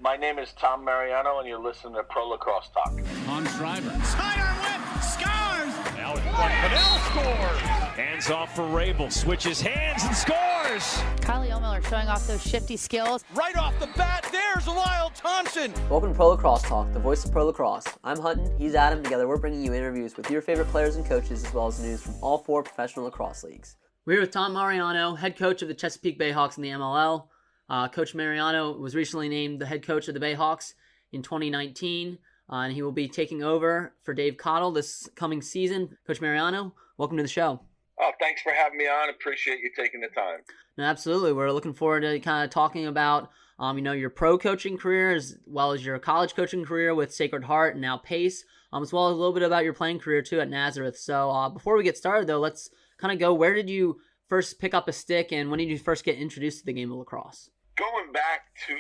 My name is Tom Mariano, and you're listening to Pro Lacrosse Talk. On Schreiber. Sidearm whip. Scores. Now it's one. Fidel scores. Hands off for Rabel. Switches hands and scores. Kylie O'Miller showing off those shifty skills. Right off the bat, there's Lyle Thompson. Welcome to Pro Lacrosse Talk, the voice of Pro Lacrosse. I'm Hutton, he's Adam. Together we're bringing you interviews with your favorite players and coaches, as well as news from all 4 professional lacrosse leagues. We're here with Tom Mariano, head coach of the Chesapeake Bayhawks in the MLL. Coach Mariano was recently named the head coach of the Bayhawks in 2019, and he will be taking over for Dave Cottle this coming season. Coach Mariano, welcome to the show. Oh, thanks for having me on. Appreciate you taking the time. No, absolutely. We're looking forward to kind of talking about, your pro coaching career as well as your college coaching career with Sacred Heart and now Pace, as well as a little bit about your playing career too at Nazareth. So before we get started though, let's kind of go, where did you first pick up a stick and when did you first get introduced to the game of lacrosse? Going back to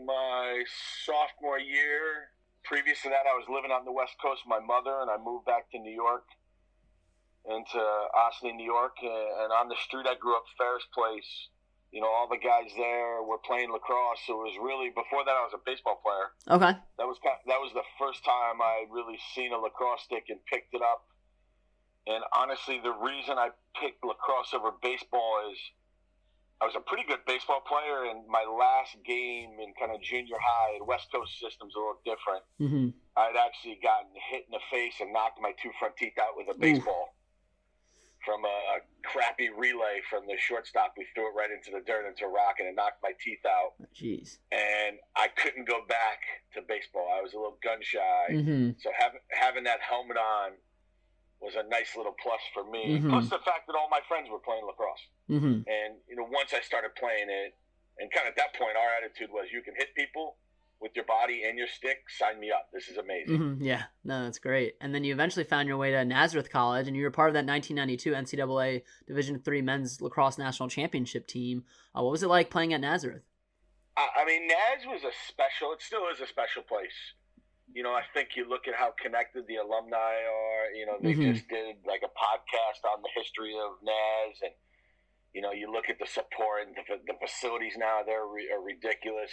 my sophomore year, previous to that I was living out on the West Coast with my mother, and I moved back to New York, into Osley, New York, and on the street I grew up, Ferris Place. All the guys there were playing lacrosse, so it was really, before that I was a baseball player. Okay. That was the first time I really seen a lacrosse stick and picked it up. And honestly, the reason I picked lacrosse over baseball is I was a pretty good baseball player, and my last game in kind of junior high, the West Coast system's a little different. Mm-hmm. I'd actually gotten hit in the face and knocked my 2 front teeth out with a baseball from a crappy relay from the shortstop. We threw it right into the dirt, into a rock, and it knocked my teeth out. Jeez. And I couldn't go back to baseball. I was a little gun shy. Mm-hmm. So having that helmet on was a nice little plus for me. Mm-hmm. Plus the fact that all my friends were playing lacrosse. Mm-hmm. And, once I started playing it, and kind of at that point, our attitude was, you can hit people with your body and your stick, sign me up. This is amazing. Mm-hmm. Yeah, no, that's great. And then you eventually found your way to Nazareth College, and you were part of that 1992 NCAA Division III Men's Lacrosse National Championship team. What was it like playing at Nazareth? Naz was it still is a special place. I think you look at how connected the alumni are. They Mm-hmm. just did like a podcast on the history of Naz, and you look at the support and the facilities now, they're ridiculous.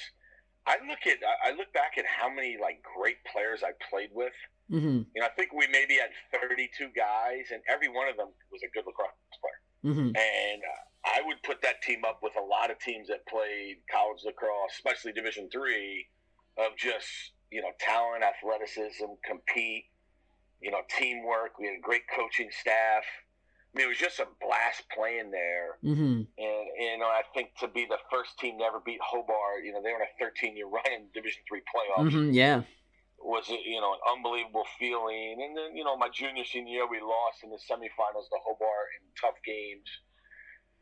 I look back at how many like great players I played with. Mm-hmm. I think we maybe had 32 guys, and every one of them was a good lacrosse player. Mm-hmm. And I would put that team up with a lot of teams that played college lacrosse, especially Division III, of just talent, athleticism, compete, teamwork. We had a great coaching staff. It was just a blast playing there. Mm-hmm. And, I think to be the first team to ever beat Hobart, they were on a 13-year run in Division III playoffs. Mm-hmm. Yeah. Was, an unbelievable feeling. And then, my junior, senior year, we lost in the semifinals to Hobart in tough games,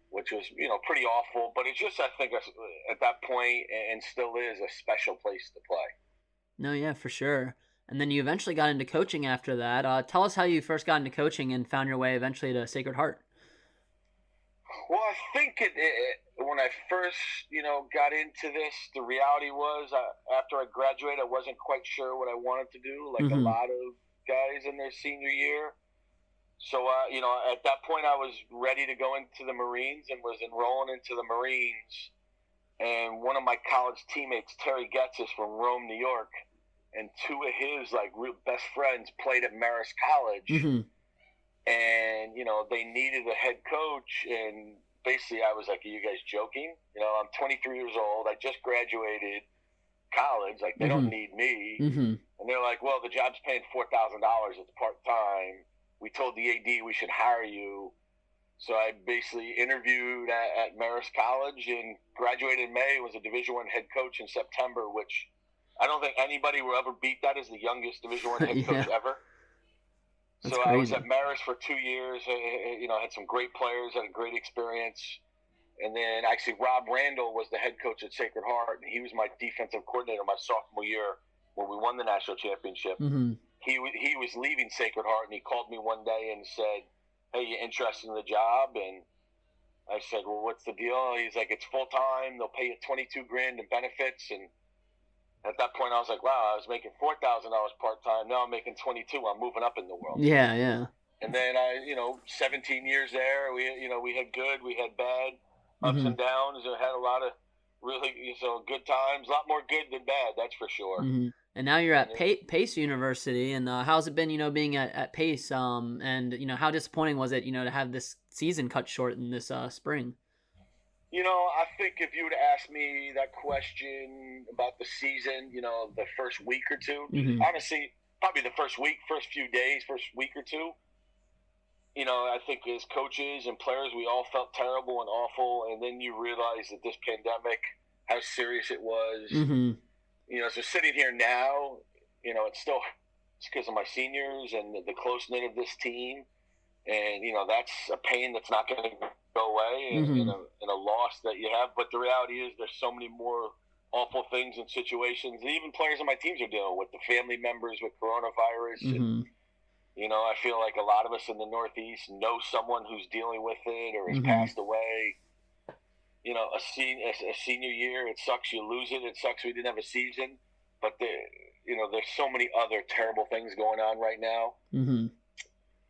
which was, pretty awful. But it's just, I think, at that point, and still is, a special place to play. No, yeah, for sure. And then you eventually got into coaching after that. Tell us how you first got into coaching and found your way eventually to Sacred Heart. Well, I think when I first, got into this, the reality was after I graduated, I wasn't quite sure what I wanted to do, like Mm-hmm. a lot of guys in their senior year. So, at that point, I was ready to go into the Marines and was enrolling into the Marines. And one of my college teammates, Terry Getz, is from Rome, New York. And 2 of his real best friends played at Marist College. Mm-hmm. And, they needed a head coach. And basically I was like, are you guys joking? I'm 23 years old. I just graduated college. Like, they don't need me. Mm-hmm. And they're like, well, the job's paying $4,000. It's part-time. We told the AD we should hire you. So I basically interviewed at Marist College and graduated in May, was a Division I head coach in September, which I don't think anybody will ever beat that as the youngest Division I head coach ever. That's so crazy. I was at Marist for 2 years. I had some great players, had a great experience. And then actually Rob Randall was the head coach at Sacred Heart, and he was my defensive coordinator my sophomore year when we won the national championship. Mm-hmm. He was leaving Sacred Heart, and he called me one day and said, hey, you interested in the job? And I said, well, what's the deal? He's like, it's full time. They'll pay you $22,000 in benefits. And at that point, I was like, wow, I was making $4,000 part time. Now I'm making 22. I'm moving up in the world. Yeah, yeah. And then 17 years there. We had good, we had bad, ups and downs. I had a lot of really, so good times, a lot more good than bad, that's for sure. Mm-hmm. And now you're at Pace University, and how's it been, being at Pace? And how disappointing was it, to have this season cut short in this spring? I think if you would have asked me that question about the season, the first week or two, honestly, probably the first few days, first week or two, I think as coaches and players, we all felt terrible and awful. And then you realize that this pandemic, how serious it was. Mm-hmm. So sitting here now, it's because of my seniors and the close-knit of this team. And, that's a pain that's not going to go away and a loss that you have. But the reality is there's so many more awful things and situations. And even players on my teams are dealing with the family members with coronavirus. And, I feel like a lot of us in the Northeast know someone who's dealing with it or has passed away. A senior year, it sucks you lose it. It sucks we didn't have a season. But, there's so many other terrible things going on right now. Mm-hmm.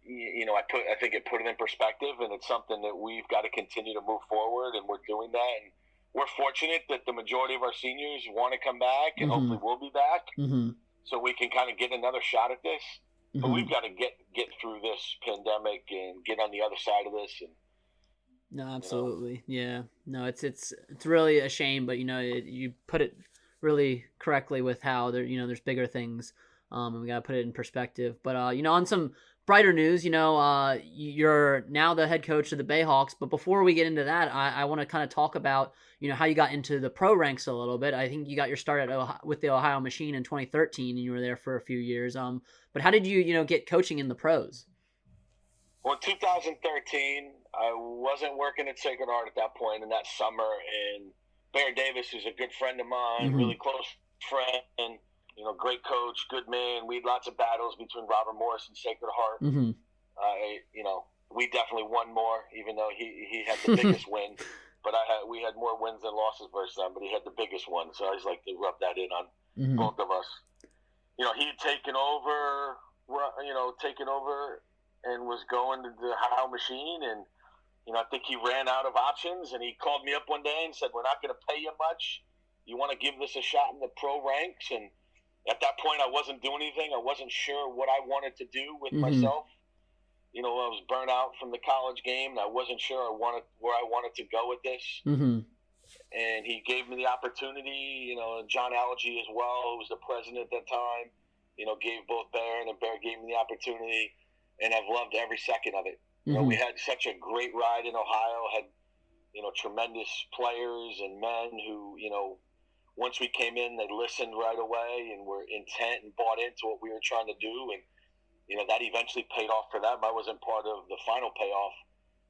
I think it put it in perspective, and it's something that we've got to continue to move forward, and we're doing that. And we're fortunate that the majority of our seniors want to come back, and hopefully we'll be back, so we can kind of get another shot at this. But we've got to get through this pandemic and get on the other side of this. And no, absolutely, yeah. No, it's really a shame, but you put it really correctly with how there's bigger things, and we got to put it in perspective. But on some brighter news, you're now the head coach of the Bayhawks. But before we get into that, I want to kind of talk about, how you got into the pro ranks a little bit. I think you got your start with the Ohio Machine in 2013, and you were there for a few years. But how did you, get coaching in the pros? Well, in 2013, I wasn't working at Sacred Heart at that point in that summer. And Bear Davis, who's a good friend of mine, really close friend, and great coach, good man. We had lots of battles between Robert Morris and Sacred Heart. We definitely won more, even though he had the biggest win. But we had more wins than losses versus him, but he had the biggest one. So I just like to rub that in on both of us. He had taken over and was going to the Ohio Machine, and I think he ran out of options, and he called me up one day and said, "We're not going to pay you much. You want to give this a shot in the pro ranks?" And at that point, I wasn't doing anything. I wasn't sure what I wanted to do with myself. I was burnt out from the college game, and I wasn't sure where I wanted to go with this. And he gave me the opportunity. John Allergy as well, who was the president at that time, gave both Bear, and then Bear gave me the opportunity, and I've loved every second of it. We had such a great ride in Ohio, had tremendous players and men who, once we came in, they listened right away and were intent and bought into what we were trying to do. And, that eventually paid off for them. I wasn't part of the final payoff,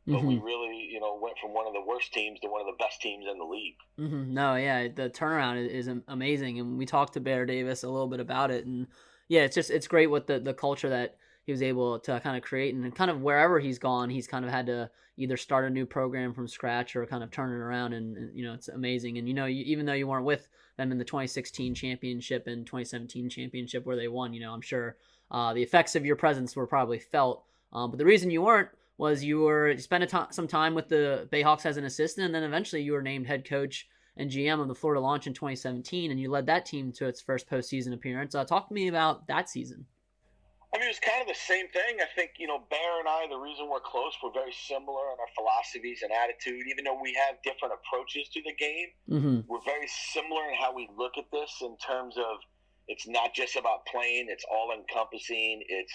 but we really, went from one of the worst teams to one of the best teams in the league. No, yeah, the turnaround is amazing. And we talked to Bear Davis a little bit about it. And, yeah, it's great what the culture that he was able to kind of create, and kind of wherever he's gone, he's kind of had to either start a new program from scratch or kind of turn it around. And it's amazing. And, even though you weren't with them in the 2016 championship and 2017 championship where they won, I'm sure the effects of your presence were probably felt. But the reason you weren't was you spent some time with the Bayhawks as an assistant, and then eventually you were named head coach and GM of the Florida Launch in 2017, and you led that team to its first postseason appearance. Talk to me about that season. I mean, it was kind of the same thing. I think, Bear and I, the reason we're close, we're very similar in our philosophies and attitude. Even though we have different approaches to the game, we're very similar in how we look at this in terms of it's not just about playing, it's all-encompassing. It's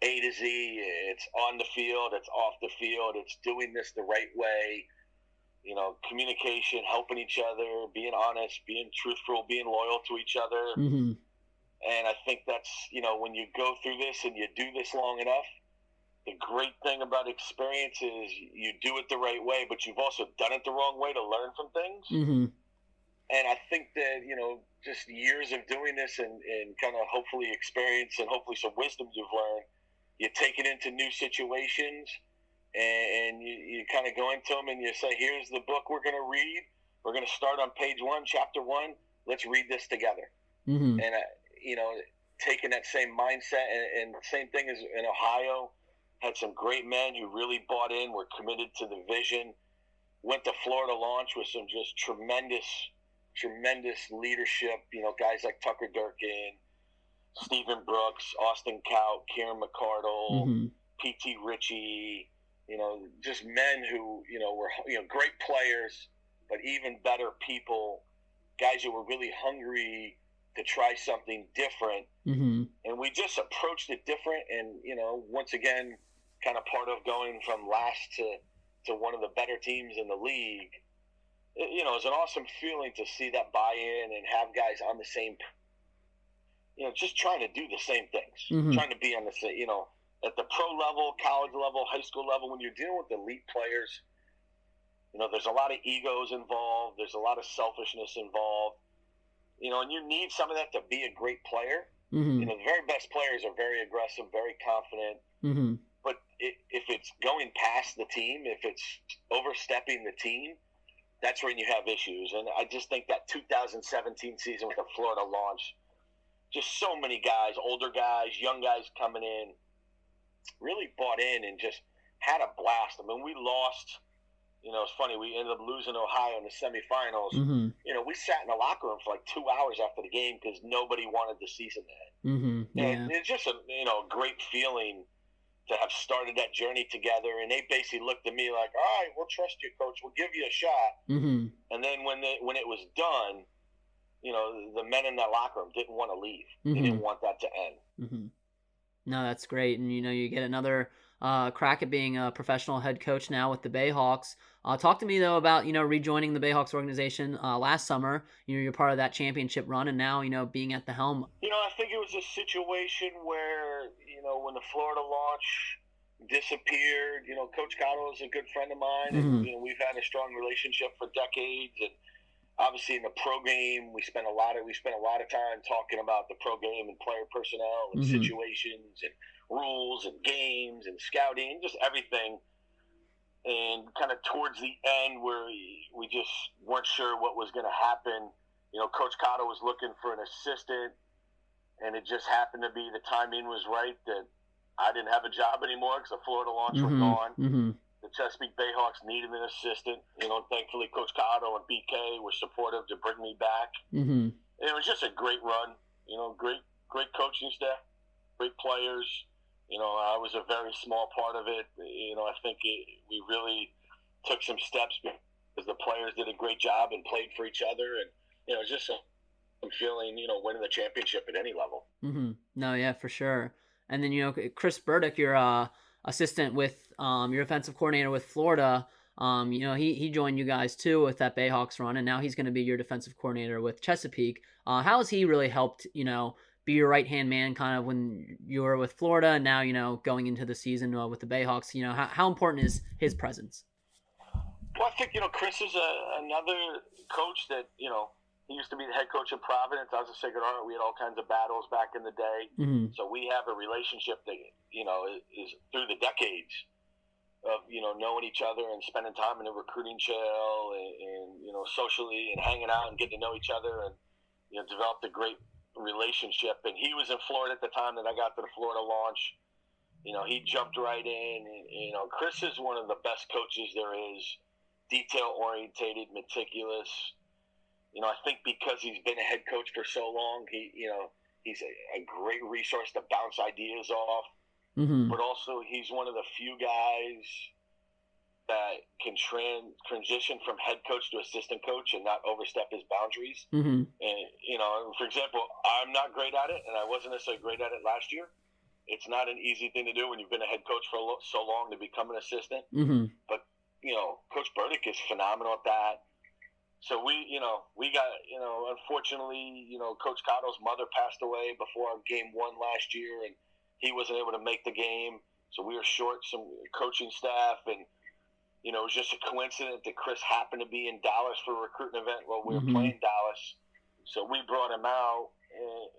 A to Z. It's on the field, it's off the field. It's doing this the right way. Communication, helping each other, being honest, being truthful, being loyal to each other. And I think that's, when you go through this and you do this long enough, the great thing about experience is you do it the right way, but you've also done it the wrong way to learn from things. And I think that, just years of doing this and kind of hopefully experience and hopefully some wisdom you've learned, you take it into new situations and you kind of go into them and you say, here's the book we're going to read. We're going to start on page 1, chapter 1. Let's read this together. And, taking that same mindset and same thing as in Ohio, had some great men who really bought in, were committed to the vision, went to Florida Launch with some just tremendous tremendous leadership. Guys like Tucker Durkin, Stephen Brooks, Austin Kaut, Kieran McCardle, P.T. Ritchie, just men who, were, great players, but even better people, guys who were really hungry to try something different. And we just approached it different. And, once again, kind of part of going from last to one of the better teams in the league, it's an awesome feeling to see that buy-in and have guys on the same, just trying to do the same things, trying to be on the same, at the pro level, college level, high school level, when you're dealing with elite players, there's a lot of egos involved. There's a lot of selfishness involved, and you need some of that to be a great player. The very best players are very aggressive, very confident. But if it's going past the team, if it's overstepping the team, that's when you have issues. And I just think that 2017 season with the Florida launch, just so many guys, older guys, young guys coming in, really bought in and just had a blast. I mean, we lost, it's funny, we ended up losing Ohio in the semifinals. We sat in the locker room for like 2 hours after the game because nobody wanted the season to end. And it's just a great feeling to have started that journey together. And they basically looked at me like, all right, we'll trust you, coach. We'll give you a shot. And then when it was done, the men in that locker room didn't want to leave. They didn't want that to end. No, that's great. And, you get another crack at being a professional head coach now with the Bayhawks. Talk to me, though, about, rejoining the Bayhawks organization last summer. You're part of that championship run, and now, being at the helm. I think it was a situation where, when the Florida launch disappeared, Coach Cotto is a good friend of mine, and, we've had a strong relationship for decades. And obviously in the pro game, we spent a lot of time talking about the pro game and player personnel and situations and rules and games and scouting, just everything. And kind of towards the end where we just weren't sure what was going to happen, Coach Cotto was looking for an assistant, and it just happened to be the timing was right that I didn't have a job anymore because the Florida launch was gone. The Chesapeake Bayhawks needed an assistant. Thankfully, Coach Cotto and BK were supportive to bring me back. And it was just a great run. Great coaching staff, great players. I was a very small part of it. I think we really took some steps because the players did a great job and played for each other. And, it was just I'm feeling, winning the championship at any level. No, yeah, for sure. And then, Chris Burdick, your assistant with your offensive coordinator with Florida, he joined you guys too with that Bayhawks run, and now he's going to be your defensive coordinator with Chesapeake. How has he really helped, be your right-hand man kind of when you were with Florida and now, going into the season with the Bayhawks? How important is his presence? Well, I think, Chris is another coach that, he used to be the head coach in Providence. I was a Sacred Heart. We had all kinds of battles back in the day. So we have a relationship that, is through the decades of, knowing each other and spending time in the recruiting trail and socially and hanging out and getting to know each other and, developed a great relationship. And he was in Florida at the time that I got to the Florida launch. He jumped right in. And, Chris is one of the best coaches there is, detail-orientated, meticulous. I think because he's been a head coach for so long, he's a great resource to bounce ideas off. But also he's one of the few guys that can transition from head coach to assistant coach and not overstep his boundaries. And, for example, I'm not great at it, and I wasn't necessarily great at it last year. It's not an easy thing to do when you've been a head coach for so long to become an assistant. But, Coach Burdick is phenomenal at that. So we got, unfortunately, Coach Cotto's mother passed away before game one last year, and he wasn't able to make the game. So we were short some coaching staff, and, it was just a coincidence that Chris happened to be in Dallas for a recruiting event while we were playing Dallas. So we brought him out,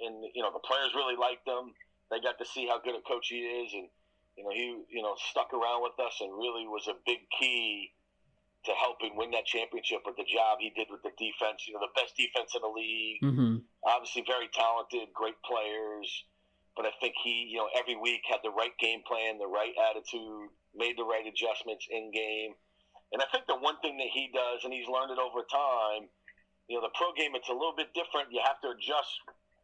and the players really liked him. They got to see how good a coach he is, and, he, stuck around with us and really was a big key to helping win that championship with the job he did with the defense. The best defense in the league. Obviously very talented, great players. But I think he, every week had the right game plan, the right attitude, made the right adjustments in game. And I think the one thing that he does, and he's learned it over time, the pro game, it's a little bit different. You have to adjust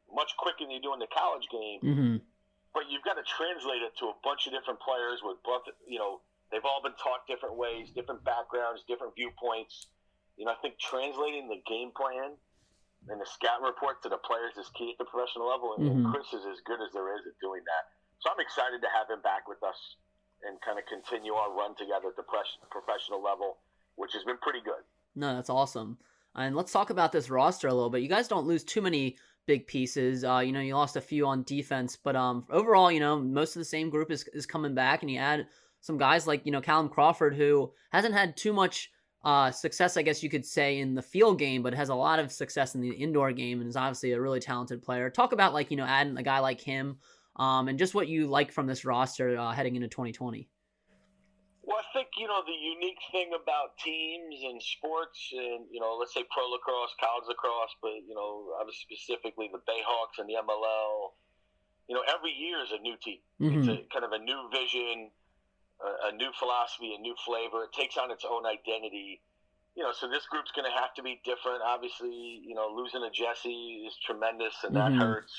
much quicker than you do in the college game. Mm-hmm. But you've got to translate it to a bunch of different players with both, they've all been taught different ways, different backgrounds, different viewpoints. I think translating the game plan and the scouting report to the players is key at the professional level. And Chris is as good as there is at doing that. So I'm excited to have him back with us and kind of continue our run together at the professional level, which has been pretty good. No, that's awesome. And let's talk about this roster a little bit. You guys don't lose too many big pieces. You lost a few on defense, but overall, most of the same group is coming back, and you add some guys like, Callum Crawford, who hasn't had too much success, I guess you could say, in the field game, but has a lot of success in the indoor game and is obviously a really talented player. Talk about adding a guy like him, and just what you like from this roster heading into 2020. Well, I think, the unique thing about teams and sports and, let's say pro lacrosse, college lacrosse, but, obviously specifically the Bayhawks and the MLL, every year is a new team. Mm-hmm. It's kind of a new vision, a new philosophy, a new flavor. It takes on its own identity. So this group's going to have to be different. Obviously, losing a Jesse is tremendous and that hurts.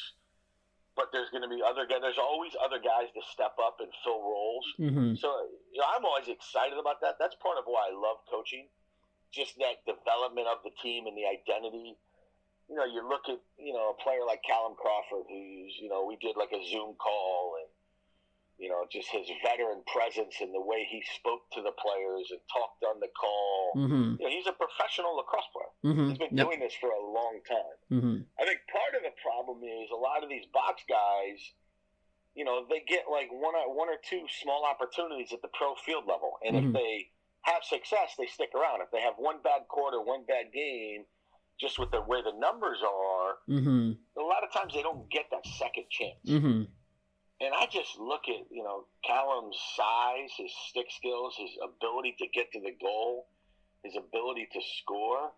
But there's going to be there's always other guys to step up and fill roles. Mm-hmm. So I'm always excited about that. That's part of why I love coaching, just that development of the team and the identity. You look at, a player like Callum Crawford, who's, we did like a Zoom call and, just his veteran presence and the way he spoke to the players and talked on the call. Mm-hmm. He's a professional lacrosse player. Mm-hmm. He's been doing this for a long time. Mm-hmm. I think part of the problem is a lot of these box guys, they get like one or two small opportunities at the pro field level. And if they have success, they stick around. If they have one bad quarter, one bad game, just with the way the numbers are, a lot of times they don't get that second chance. Mm-hmm. And I just look at, Callum's size, his stick skills, his ability to get to the goal, his ability to score.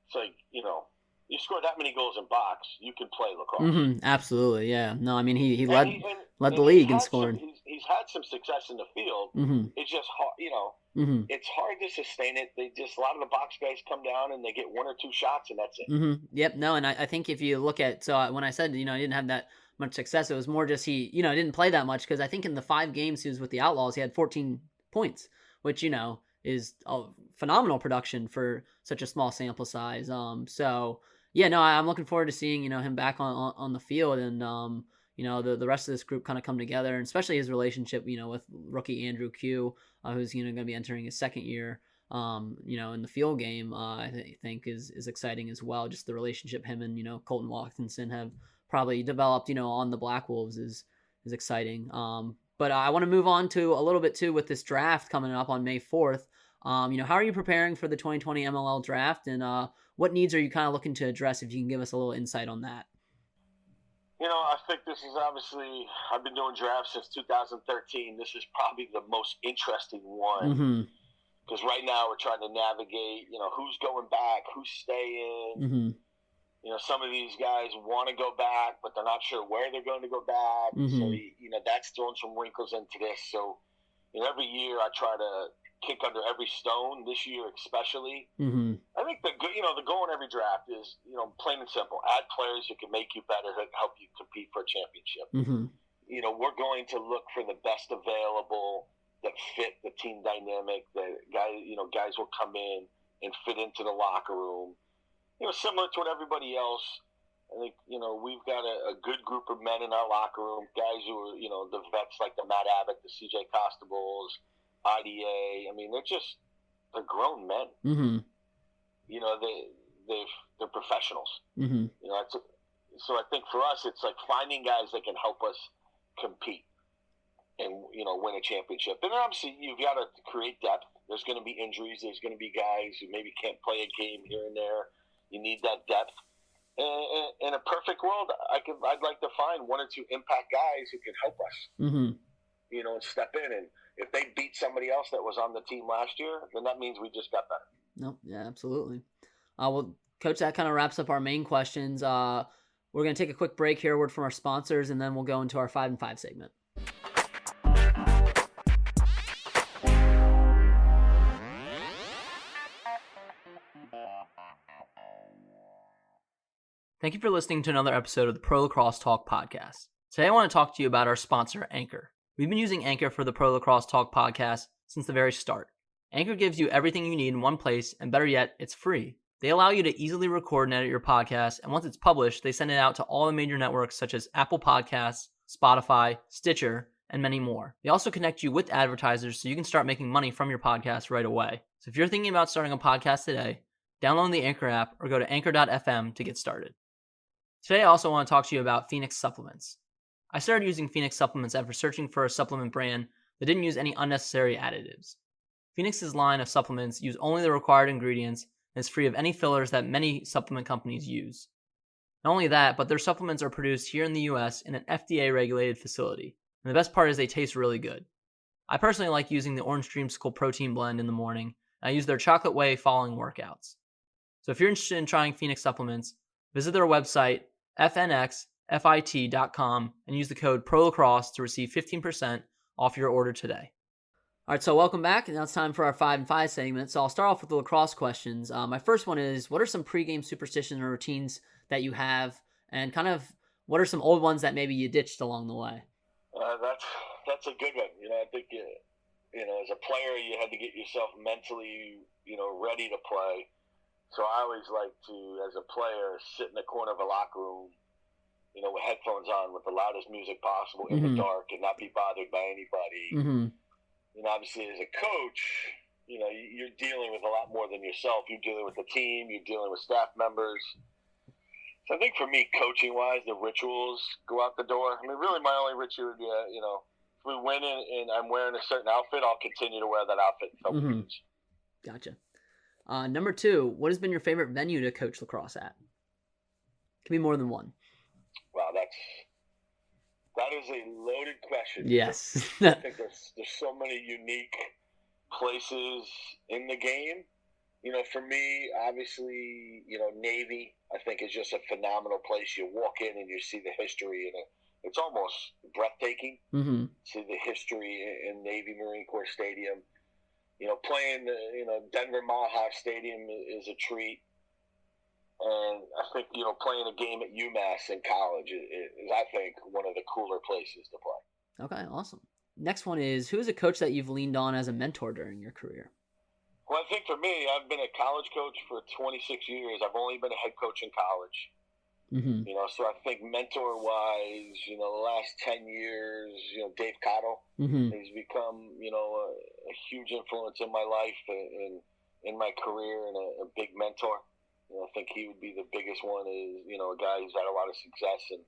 It's like, you score that many goals in box, you can play lacrosse. Mm-hmm. Absolutely, yeah. No, I mean, he led the league in scoring. He's had some success in the field. Mm-hmm. It's just hard, it's hard to sustain it. A lot of the box guys come down and they get one or two shots and that's it. Mm-hmm. Yep, no, and I think if you look at, so when I said, I didn't have that much success, it was more just he, didn't play that much, because I think in the 5 games he was with the Outlaws, he had 14 points, which, is a phenomenal production for such a small sample size. So yeah, no, I'm looking forward to seeing, him back on the field, and the rest of this group kind of come together, and especially his relationship, with rookie Andrew Q, who's going to be entering his second year, in the field game. I think is exciting as well. Just the relationship him and Colton Watkinson have probably developed, on the Black Wolves is exciting. But I want to move on to a little bit too with this draft coming up on May 4th. How are you preparing for the 2020 MLL draft, and what needs are you kind of looking to address, if you can give us a little insight on that? I think this is obviously, I've been doing drafts since 2013. This is probably the most interesting one, because right now we're trying to navigate, who's going back, who's staying. Some of these guys want to go back, but they're not sure where they're going to go back. So, that's throwing some wrinkles into this. So, every year I try to kick under every stone, this year especially. I think the goal in every draft is, plain and simple, add players who can make you better, to help you compete for a championship. We're going to look for the best available that fit the team dynamic, that guys will come in and fit into the locker room. Similar to what everybody else, I think, we've got a good group of men in our locker room, guys who are, the vets like the Matt Abbott, the CJ Costables, IDA. I mean, they're grown men. They're professionals. So I think for us, it's like finding guys that can help us compete and, win a championship. And obviously, you've got to create depth. There's going to be injuries. There's going to be guys who maybe can't play a game here and there. You need that depth. In a perfect world, I'd like to find 1 or 2 impact guys who can help us, and step in. And if they beat somebody else that was on the team last year, then that means we just got better. No, yeah, absolutely. Well, Coach, that kind of wraps up our main questions. We're going to take a quick break here, a word from our sponsors, and then we'll go into our 5 and 5 segment. Thank you for listening to another episode of the Pro Lacrosse Talk podcast. Today I want to talk to you about our sponsor, Anchor. We've been using Anchor for the Pro Lacrosse Talk podcast since the very start. Anchor gives you everything you need in one place, and better yet, it's free. They allow you to easily record and edit your podcast, and once it's published, they send it out to all the major networks such as Apple Podcasts, Spotify, Stitcher, and many more. They also connect you with advertisers so you can start making money from your podcast right away. So if you're thinking about starting a podcast today, download the Anchor app or go to anchor.fm to get started. Today I also want to talk to you about Phoenix supplements. I started using Phoenix supplements after searching for a supplement brand that didn't use any unnecessary additives. Phoenix's line of supplements use only the required ingredients and is free of any fillers that many supplement companies use. Not only that, but their supplements are produced here in the US in an FDA-regulated facility. And the best part is they taste really good. I personally like using the Orange Dreamsicle protein blend in the morning, and I use their chocolate whey following workouts. So if you're interested in trying Phoenix supplements, visit their website, fnxfit.com, and use the code PROLACROSSE to receive 15% off your order today. All right, so welcome back. Now it's time for our 5 and 5 segment. So I'll start off with the lacrosse questions. My first one is, what are some pregame superstitions or routines that you have, and kind of what are some old ones that maybe you ditched along the way? That's a good one. I think as a player, you had to get yourself mentally, ready to play. So I always like to, as a player, sit in the corner of a locker room, with headphones on, with the loudest music possible in the dark, and not be bothered by anybody. Obviously, as a coach, you're dealing with a lot more than yourself. You're dealing with the team. You're dealing with staff members. So I think for me, coaching-wise, the rituals go out the door. I mean, really, my only ritual would be, if we win and I'm wearing a certain outfit, I'll continue to wear that outfit until we lose. Gotcha. Number 2, what has been your favorite venue to coach lacrosse at? Could be more than one. Wow, that is a loaded question. Yes. I think there's so many unique places in the game. For me, obviously, Navy, I think, is just a phenomenal place. You walk in and you see the history, and it's almost breathtaking. See the history in Navy Marine Corps Stadium. Playing Denver Mile High Stadium is a treat. And I think, playing a game at UMass in college is, I think, one of the cooler places to play. Okay, awesome. Next one is, who is a coach that you've leaned on as a mentor during your career? Well, I think for me, I've been a college coach for 26 years. I've only been a head coach in college. So I think mentor-wise, the last 10 years, Dave Cottle has become, a huge influence in my life and in my career, and a big mentor. I think he would be the biggest one. Is a guy who's had a lot of success and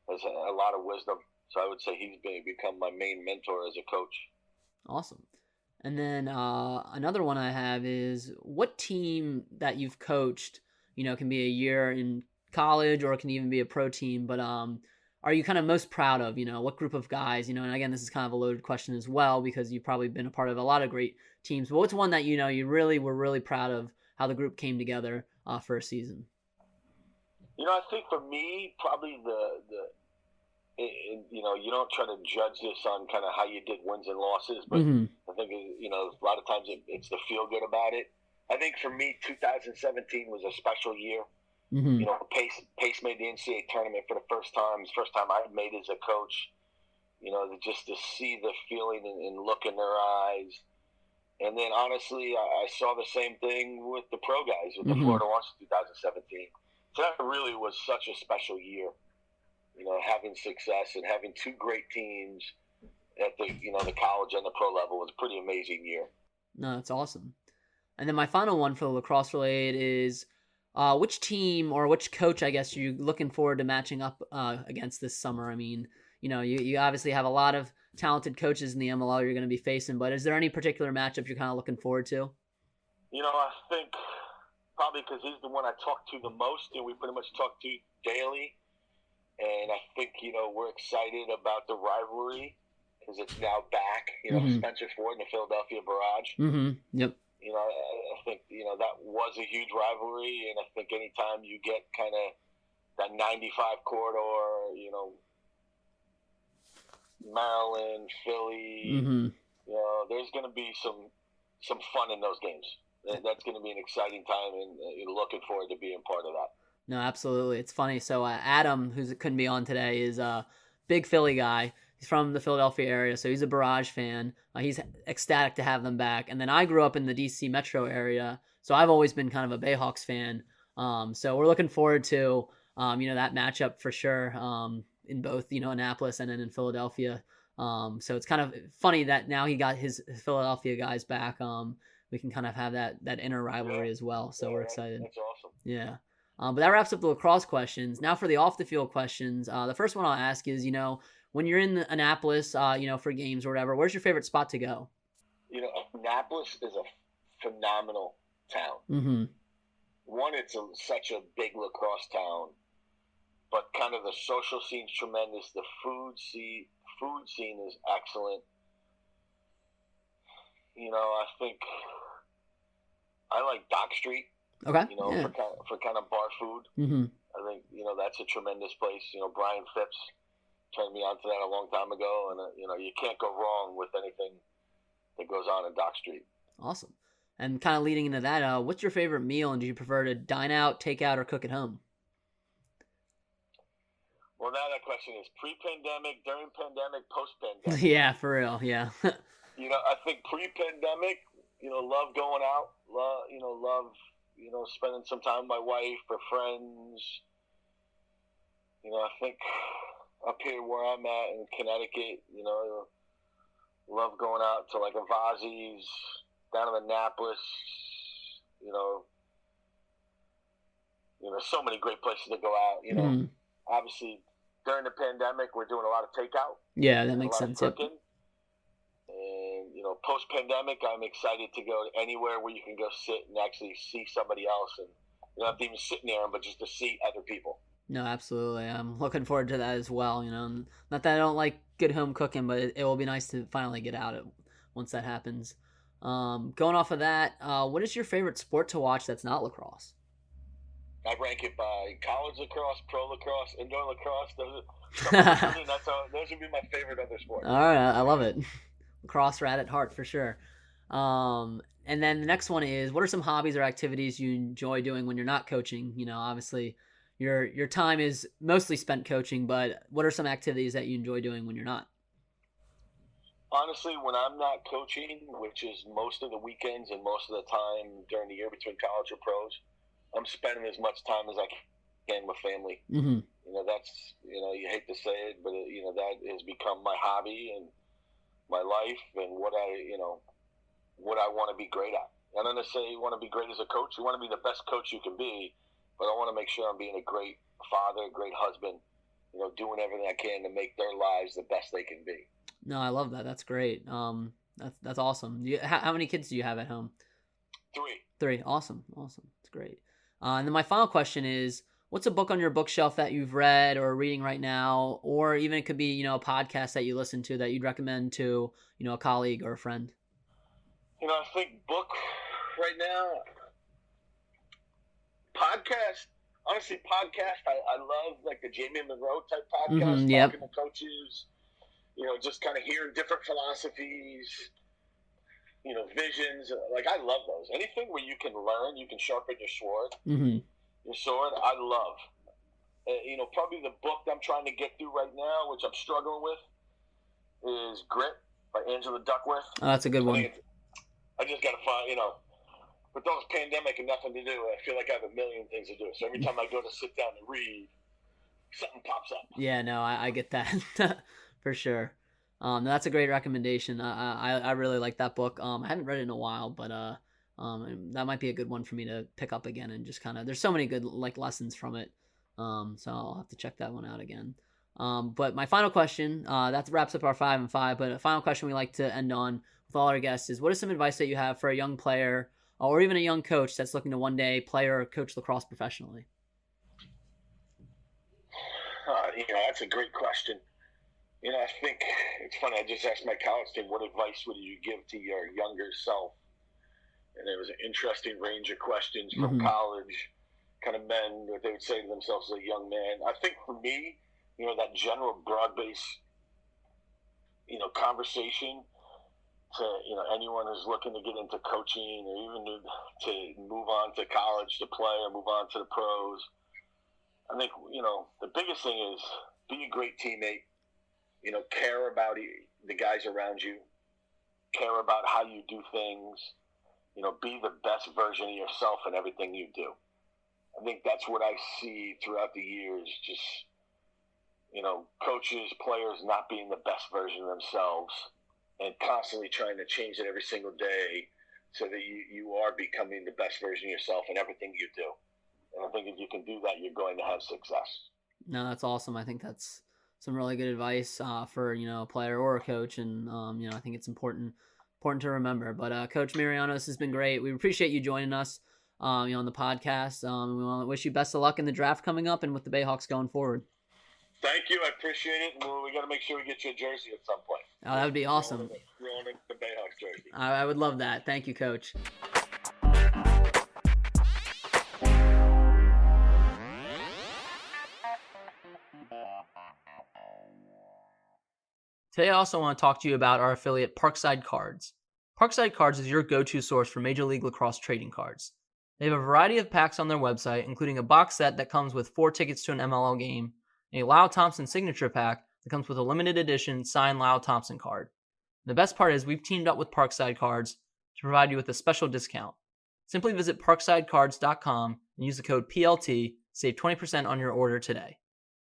has a lot of wisdom. So I would say he's become my main mentor as a coach. Awesome. And then another one I have is, what team that you've coached, can be a year in college or it can even be a pro team, but are you kind of most proud of, what group of guys, and again, this is kind of a loaded question as well because you've probably been a part of a lot of great teams, but what's one that, you really were really proud of how the group came together for a season? I think for me, probably you don't try to judge this on kind of how you did wins and losses, but I think, a lot of times it's the feel good about it. I think for me, 2017 was a special year. Pace made the NCAA tournament for the first time. It's the first time I made as a coach. Just to see the feeling and look in their eyes. And then, honestly, I saw the same thing with the pro guys, with the Florida Launch 2017. So that really was such a special year. Having success and having two great teams at the college and the pro level was a pretty amazing year. No, that's awesome. And then my final one for the lacrosse related is, which team or which coach, I guess, are you looking forward to matching up against this summer? I mean, you obviously have a lot of talented coaches in the MLL you're going to be facing, but is there any particular matchup you're kind of looking forward to? I think probably because he's the one I talk to the most, and we pretty much talk to daily. And I think, we're excited about the rivalry because it's now back, Spencer Ford and the Philadelphia Barrage. Yep. I think, that was a huge rivalry. And I think anytime you get kind of that 95 corridor, Maryland, Philly, there's going to be some fun in those games. That's going to be an exciting time, and looking forward to being part of that. No, absolutely. It's funny. So Adam, who couldn't be on today, is a big Philly guy. He's from the Philadelphia area, so he's a Barrage fan. He's ecstatic to have them back. And then I grew up in the DC metro area, so I've always been kind of a Bayhawks fan. So we're looking forward to that matchup for sure, in both Annapolis and then in Philadelphia. So it's kind of funny that now he got his Philadelphia guys back. We can kind of have that inner rivalry as well. So we're excited. That's awesome. Yeah. But that wraps up the lacrosse questions. Now for the off the field questions. The first one I'll ask is, when you're in Annapolis, for games or whatever, where's your favorite spot to go? Annapolis is a phenomenal town. Mm-hmm. One, it's such a big lacrosse town, but kind of the social scene's tremendous. The food scene is excellent. I think I like Dock Street. Okay. Yeah. for kind of bar food. Mm-hmm. I think that's a tremendous place. Brian Phipps turned me on to that a long time ago, and you can't go wrong with anything that goes on in Dock Street. Awesome. And kind of leading into that, what's your favorite meal, and do you prefer to dine out, take out, or cook at home? Well, now that question is pre-pandemic, during pandemic, post-pandemic. Yeah, for real. Yeah. I think pre-pandemic, love going out, love spending some time with my wife or friends. I think up here where I'm at in Connecticut, love going out to like a Vazzi's, down in Annapolis, so many great places to go out. Obviously during the pandemic, we're doing a lot of takeout. Yeah, that makes sense. Yep. And post-pandemic, I'm excited to go anywhere where you can go sit and actually see somebody else, and you don't have to even sit near them, but just to see other people. No, absolutely. I'm looking forward to that as well. Not that I don't like good home cooking, but it will be nice to finally get out once that happens. Going off of that, what is your favorite sport to watch that's not lacrosse? I rank it by college lacrosse, pro lacrosse, indoor lacrosse. Those would be my favorite other sports. All right, I love it. Lacrosse rat at heart for sure. And then the next one is, what are some hobbies or activities you enjoy doing when you're not coaching? Obviously your time is mostly spent coaching, but what are some activities that you enjoy doing when you're not? Honestly, when I'm not coaching, which is most of the weekends and most of the time during the year between college or pros, I'm spending as much time as I can with family. Mm-hmm. That's, you hate to say it, but that has become my hobby and my life and what I want to be great at. I don't necessarily want to be great as a coach. You want to be the best coach you can be, but I want to make sure I'm being a great father, a great husband, doing everything I can to make their lives the best they can be. No, I love that. That's great. That's awesome. How many kids do you have at home? 3. Awesome. That's great. And then my final question is, what's a book on your bookshelf that you've read or are reading right now, or even it could be, a podcast that you listen to that you'd recommend to, a colleague or a friend? I think book right now, podcast. Honestly, podcast. I love like the Jamie Monroe type podcast, talking to coaches. Just kind of hearing different philosophies, visions. Like, I love those. Anything where you can learn, you can sharpen your sword. Mm-hmm. Your sword, I love. Probably the book I'm trying to get through right now, which I'm struggling with, is Grit by Angela Duckworth. Oh, that's a good one. I just got to find, with those pandemic and nothing to do, I feel like I have a million things to do. So every time I go to sit down and read, something pops up. Yeah, no, I get that for sure. That's a great recommendation. I really like that book. I haven't read it in a while, but that might be a good one for me to pick up again and just kind of. There's so many good lessons from it, so I'll have to check that one out again. But my final question, that wraps up our 5 and 5. But a final question we like to end on with all our guests is, what is some advice that you have for a young player or even a young coach that's looking to one day play or coach lacrosse professionally? That's a great question. I think it's funny. I just asked my college team, what advice would you give to your younger self? And there was an interesting range of questions from college kind of men, what they would say to themselves as a young man. I think for me, that general broad-based, conversation to, anyone who's looking to get into coaching or even to move on to college to play or move on to the pros, I think, the biggest thing is be a great teammate, care about the guys around you, care about how you do things, be the best version of yourself in everything you do. I think that's what I see throughout the years, just, coaches, players not being the best version of themselves and constantly trying to change it every single day so that you are becoming the best version of yourself in everything you do. And I think if you can do that, you're going to have success. No, that's awesome. I think that's some really good advice for a player or a coach, and I think it's important to remember. But Coach Mariano, this has been great. We appreciate you joining us on the podcast. We want to wish you best of luck in the draft coming up and with the Bayhawks going forward. Thank you. I appreciate it. And we got to make sure we get you a jersey at some point. Oh, that would be awesome. Rolling the Bayhawks jersey. I would love that. Thank you, Coach. Today I also want to talk to you about our affiliate Parkside Cards. Parkside Cards is your go-to source for Major League Lacrosse trading cards. They have a variety of packs on their website, including a box set that comes with 4 tickets to an MLL game, and a Lyle Thompson signature pack that comes with a limited edition signed Lyle Thompson card. And the best part is we've teamed up with Parkside Cards to provide you with a special discount. Simply visit parksidecards.com and use the code PLT to save 20% on your order today.